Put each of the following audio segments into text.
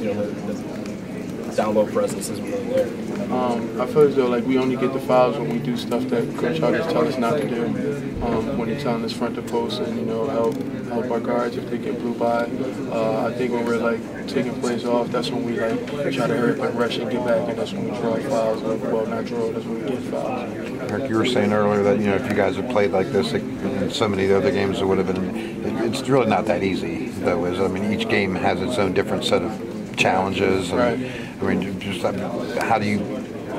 the down low presence isn't really there. I feel as though like we only get the fouls when we do stuff that Coach Chargers tell us not to do. When he's telling us front to post and help our guards if they get blue by. I think when we're like taking plays off, that's when we like try to hurry up and rush and get back, and that's when we draw fouls. Well, not draw, that's when we get fouls. Aaric, you were saying earlier that if you guys had played like this in so many of the other games, it would have been. It's really not that easy, though. I mean, each game has its own different set of challenges. And, right. I mean, just how do you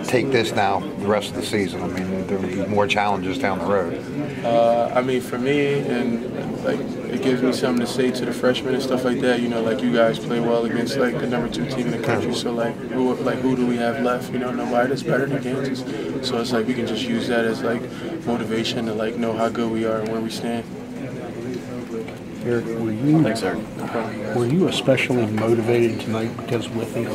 take this now the rest of the season? I mean, there will be more challenges down the road. I mean, for me, and like it gives me something to say to the freshmen and stuff like that. Like you guys play well against like the #2 team in the country. So who do we have left? Nobody that's better than Kansas. So it's like we can just use that as like motivation to like know how good we are and where we stand. Aaric, Thanks, Aaric. Were you especially motivated tonight because with him?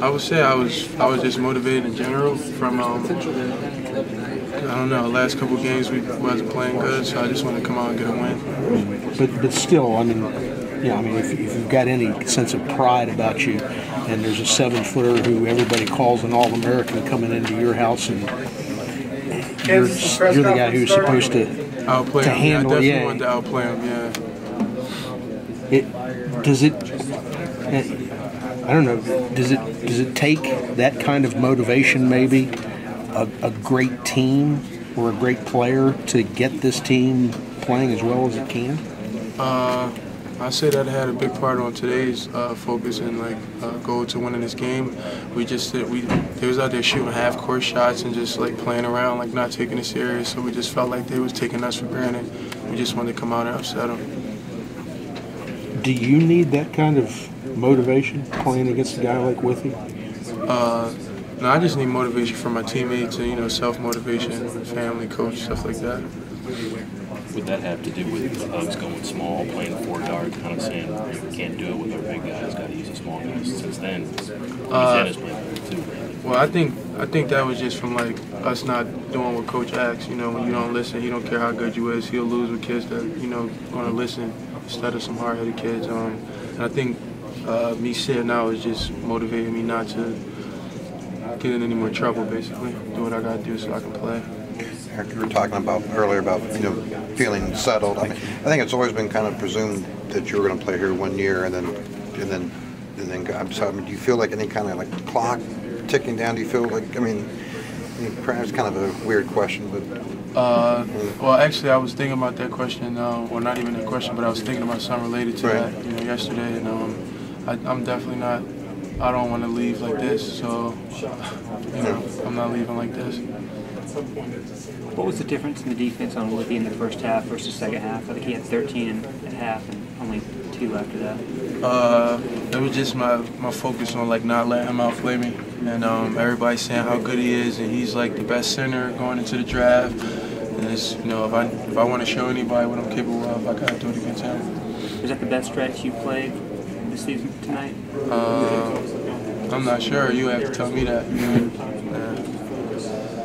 I would say I was just motivated in general from I don't know, the last couple of games we wasn't playing good, so I just wanted to come out and get a win. But still, I mean, if you've got any sense of pride about you, and there's a 7-footer who everybody calls an All-American coming into your house, and you're the guy who's supposed to outplay him. handle. I definitely wanted to outplay him. I don't know. Does it take that kind of motivation, maybe, a great team or a great player to get this team playing as well as it can? I say that had a big part on today's focus and goal to winning this game. They was out there shooting half-court shots and just like playing around, like not taking it serious. So we just felt like they was taking us for granted. We just wanted to come out and upset them. Do you need that kind of motivation playing against a guy like Withy? No, I just need motivation from my teammates and self-motivation, family, coach, stuff like that. Would that have to do with us going small, playing the 4-guard, kind of saying we can't do it with our big guys, got to use the small guys? Since then, Louisiana's playing too. Well, I think that was just from like us not doing what Coach asks. When you don't listen, he don't care how good you is. He'll lose with kids that going to listen instead of some hard-headed kids. And I think me sitting out is just motivating me not to get in any more trouble. Basically, do what I got to do so I can play. Aaric, you were talking about earlier about feeling settled. I mean, I think it's always been kind of presumed that you were going to play here 1 year and then so, I mean, do you feel like any kind of like clock ticking down? Do you feel like perhaps kind of a weird question, but well, actually, I was thinking about that question. Well, not even that question, but I was thinking about something related to that yesterday, and I'm definitely not. I don't want to leave like this, so I'm not leaving like this. What was the difference in the defense on Withy in the first half versus second half? I think he had 13 at half and only 2 after that. It was just my focus on like not letting him outplay me, and everybody saying how good he is, and he's like the best center going into the draft. And it's, if I want to show anybody what I'm capable of, I gotta do it against him. Was that the best stretch you played this season tonight? I'm not sure. You have to tell me that.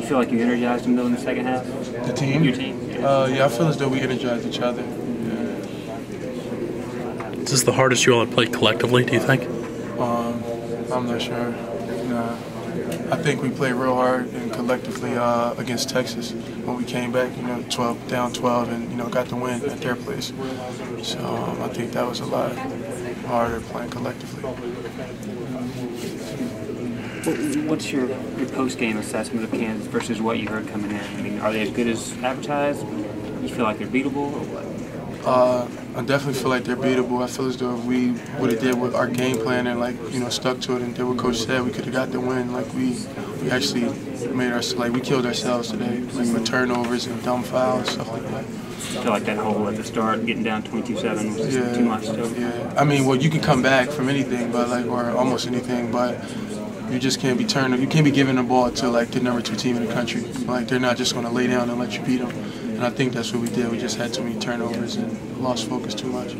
You feel like you energized him though in the second half? The team? Your team? Yeah, I feel as though we energized each other. Is this the hardest you all have played collectively, do you think? I'm not sure. Nah. I think we played real hard and collectively against Texas when we came back, down 12 and, got the win at their place. So I think that was a lot harder playing collectively. What's your post-game assessment of Kansas versus what you heard coming in? I mean, are they as good as advertised? You feel like they're beatable or what? I definitely feel like they're beatable. I feel as though if we would have did with our game plan and stuck to it and did what Coach said, we could have got the win. Like we actually we killed ourselves today, like with turnovers and dumb fouls, stuff like that. I feel like that hole at the start, getting down 22-7 was just too much still. Yeah, I mean, well, you can come back from anything, but or almost anything, but you just can't be you can't be giving the ball to the #2 team in the country. Like they're not just going to lay down and let you beat them. And I think that's what we did. We just had too many turnovers and lost focus too much.